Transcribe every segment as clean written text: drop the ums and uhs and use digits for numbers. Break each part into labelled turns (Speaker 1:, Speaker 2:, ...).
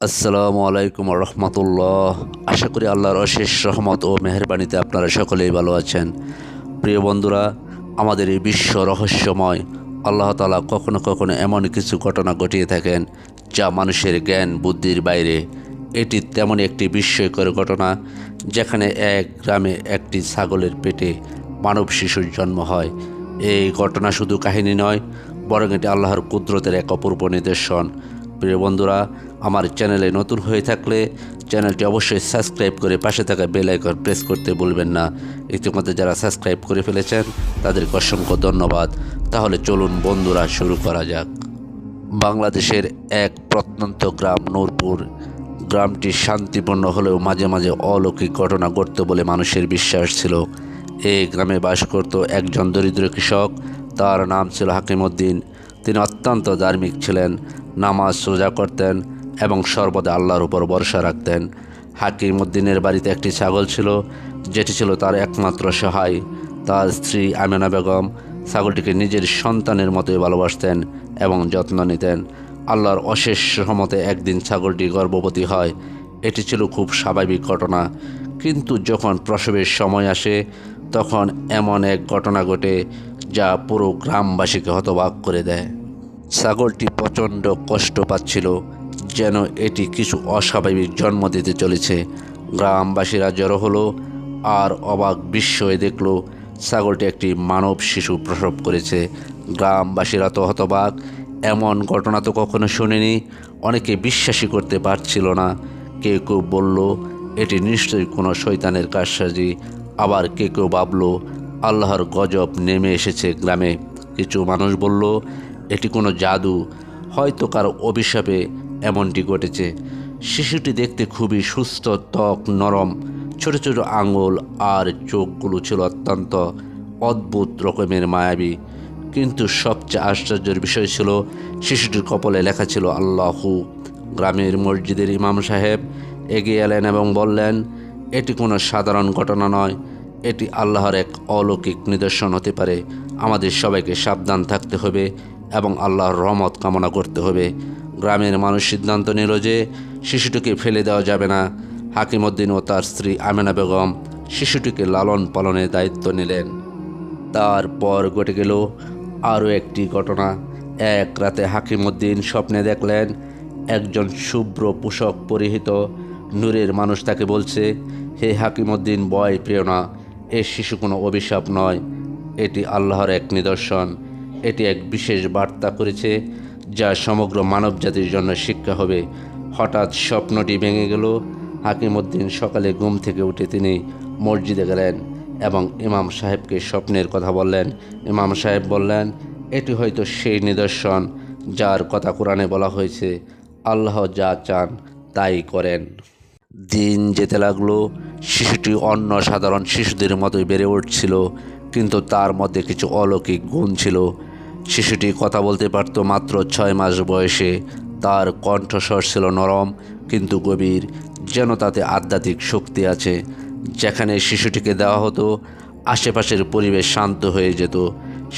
Speaker 1: আসসালামু আলাইকুম রহমতুল্লাহ। আশা করি আল্লাহর অশেষ রহমত ও মেহেরবানিতে আপনারা সকলেই ভালো আছেন। প্রিয় বন্ধুরা, আমাদের এই বিশ্ব রহস্যময়, আল্লাহ তাআলা কখনো কখনো এমন কিছু ঘটনা ঘটিয়ে থাকেন যা মানুষের জ্ঞান বুদ্ধির বাইরে। এটি তেমনই একটি বিস্ময়কর ঘটনা, যেখানে এক গ্রামে একটি ছাগলের পেটে মানব শিশুর জন্ম হয়। এই ঘটনা শুধু কাহিনী নয়, বরং এটি আল্লাহর কুদরতের এক অপূর্ব নিদর্শন। প্রিয় বন্ধুরা, আমার চ্যানেলে নতুন হয়ে থাকলে চ্যানেলটি অবশ্যই সাবস্ক্রাইব করে পাশে থাকা বেল আইকন প্রেস করতে ভুলবেন না। ইতিমধ্যে যারা সাবস্ক্রাইব করে ফেলেছেন তাদেরকে অসংখ্য ধন্যবাদ। তাহলে চলুন বন্ধুরা, শুরু করা যাক। বাংলাদেশের এক প্রত্যন্ত গ্রাম নূরপুর। গ্রামটি শান্তিপূর্ণ হলেও মাঝে মাঝে অলৌকিক ঘটনা ঘটত বলে মানুষের বিশ্বাস ছিল। এই গ্রামে বাস করত একজন দরিদ্র কৃষক। তার নাম ছিল হাকিমউদ্দিন। তিনি অত্যন্ত ধার্মিক ছিলেন, নামাজ রোজা করতেন এবং সর্বদা আল্লাহর উপর ভরসা রাখতেন। হাকিমউদ্দিনের বাড়িতে একটি ছাগল ছিল, যেটি ছিল তার একমাত্র সহায়। তার স্ত্রী আমেনা বেগম ছাগলটিকে নিজের সন্তানের মতোই ভালোবাসতেন এবং যত্ন নিতেন। আল্লাহর অশেষ রহমতে একদিন ছাগলটি গর্ভবতী হয়। এটি ছিল খুব স্বাভাবিক ঘটনা, কিন্তু যখন প্রসবের সময় আসে তখন এমন এক ঘটনা ঘটে যা পুরো গ্রামবাসীকে হতবাক করে দেয়। ছাগলটি প্রচণ্ড কষ্ট পাচ্ছিল, যেন এটি কিছু অস্বাভাবিক জন্ম দিতে চলেছে। গ্রামবাসীরা জড়ো হলো আর অবাক বিস্ময়ে দেখল ছাগলটি একটি মানব শিশু প্রসব করেছে। গ্রামবাসীরা তো হতবাক, এমন ঘটনা তো কখনো শুনেনি। অনেকে বিশ্বাসই করতে পারছিল না। কেউ কেউ বলল এটি নিশ্চয়ই কোনো শয়তানের কারসাজি, আবার কেউ কেউ ভাবল আল্লাহর গজব নেমে এসেছে গ্রামে। কিছু মানুষ বলল এটি কোনো জাদু, হয়তো কারো অভিশাপে এমনটি ঘটেছে। শিশুটি দেখতে খুবই সুস্থ, ত্বক নরম, ছোট ছোট আঙুল আর চোখগুলো ছিল অত্যন্ত অদ্ভুত রকমের মায়াবী। কিন্তু সবচেয়ে আশ্চর্যের বিষয় ছিল শিশুটির কপালে লেখা ছিল আল্লাহু। গ্রামের মসজিদের ইমাম সাহেব এগিয়ে এলেন এবং বললেন, এটি কোনো সাধারণ ঘটনা নয়, এটি আল্লাহর এক অলৌকিক নিদর্শন হতে পারে। আমাদের সবাইকে সাবধান থাকতে হবে এবং আল্লাহর রহমত কামনা করতে হবে। গ্রামের মানুষ সিদ্ধান্ত নিল যে শিশুটিকে ফেলে দেওয়া যাবে না। হাকিমউদ্দিন ও তার স্ত্রী আমেনা বেগম শিশুটিকে লালন পালনের দায়িত্ব নিলেন। তারপর ঘটে গেল আরও একটি ঘটনা। এক রাতে হাকিমউদ্দিন স্বপ্নে দেখলেন একজন শুভ্র পোশাক পরিহিত নূরের মানুষ তাকে বলছে, হে হাকিমউদ্দিন, ভয় পেও না, এ শিশু কোনো অভিশাপ নয়, এটি আল্লাহর এক নিদর্শন। এটি এক বিশেষ বার্তা করেছে যা সমগ্র মানবজাতির জন্য শিক্ষা হবে। হঠাৎ স্বপ্নটি ভেঙে গেল। হাকিমউদ্দিন সকালে ঘুম থেকে উঠে তিনি মসজিদে গেলেন এবং ইমাম সাহেবকে স্বপ্নের কথা বললেন। ইমাম সাহেব বললেন, এটি হয়তো সেই নিদর্শন যার কথা কোরআনে বলা হয়েছে, আল্লাহ যা চান তাই করেন। দিন যেতে লাগলো। শিশুটি অন্য সাধারণ শিশুদের মতোই বেড়ে উঠছিল, কিন্তু তার মধ্যে কিছু অলৌকিক গুণ ছিল। শিশুটি কথা বলতে পারত মাত্র 6 মাস বয়সে। তার কণ্ঠস্বর ছিল নরম কিন্তু গভীর, যেন তাতে আধ্যাত্মিক শক্তি আছে। যেখানে শিশুটিকে দেওয়া হতো আশেপাশের পরিবেশ শান্ত হয়ে যেত।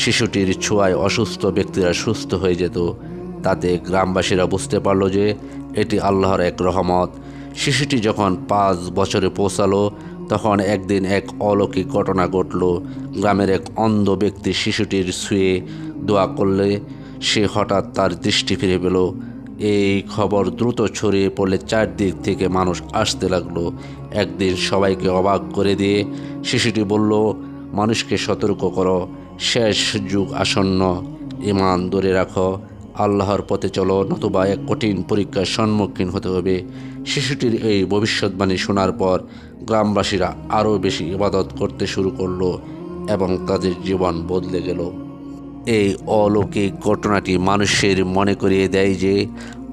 Speaker 1: শিশুটির ছোঁয়ায় অসুস্থ ব্যক্তিরা সুস্থ হয়ে যেত। তাতে গ্রামবাসীরা বুঝতে পারল যে এটি আল্লাহর এক রহমত। শিশুটি যখন 5 বছরে পৌঁছালো তখন একদিন এক অলৌকিক ঘটনা ঘটল। গ্রামের এক অন্ধ ব্যক্তি শিশুটির ছুঁয়ে দোয়া করলে সে হঠাৎ তার দৃষ্টি ফিরে পেল। এই খবর দ্রুত ছড়িয়ে পড়লে চারদিক থেকে মানুষ আসতে লাগলো। একদিন সবাইকে অবাক করে দিয়ে শিশুটি বলল, মানুষকে সতর্ক করো, শেষ যুগ আসন্ন, ঈমান ধরে রাখো, আল্লাহর পথে চলো, নতুবা এক কঠিন পরীক্ষার সম্মুখীন হতে হবে। শিশুটির এই ভবিষ্যৎবাণী শোনার পর গ্রামবাসীরা আরও বেশি ইবাদত করতে শুরু করলো এবং তাদের জীবন বদলে গেল। এই অলৌকিক ঘটনাটি মানুষের মনে করিয়ে দেয় যে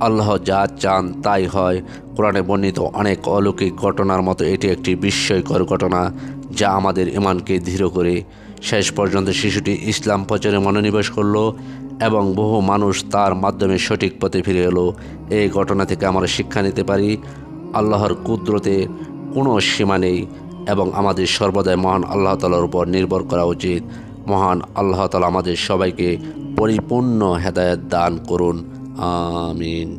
Speaker 1: আল্লাহ যা চান তাই হয়। কোরআনে বর্ণিত অনেক অলৌকিক ঘটনার মতো এটি একটি বিস্ময়কর ঘটনা যা আমাদের ঈমানকে দৃঢ় করে। শেষ পর্যন্ত শিশুটি ইসলাম প্রচারে মনোনিবেশ করল এবং বহু মানুষ তার মাধ্যমে সঠিক পথে ফিরে এলো। এই ঘটনা থেকে আমরা শিক্ষা নিতে পারি, আল্লাহর কুদরতে কোনো সীমা নেই এবং আমাদের সর্বদাই মহান আল্লাহ তাআলার উপর নির্ভর করা উচিত। মহান আল্লাহ তাআলা আমাদের সবাইকে পরিপূর্ণ হেদায়েত দান করুন। আমিন।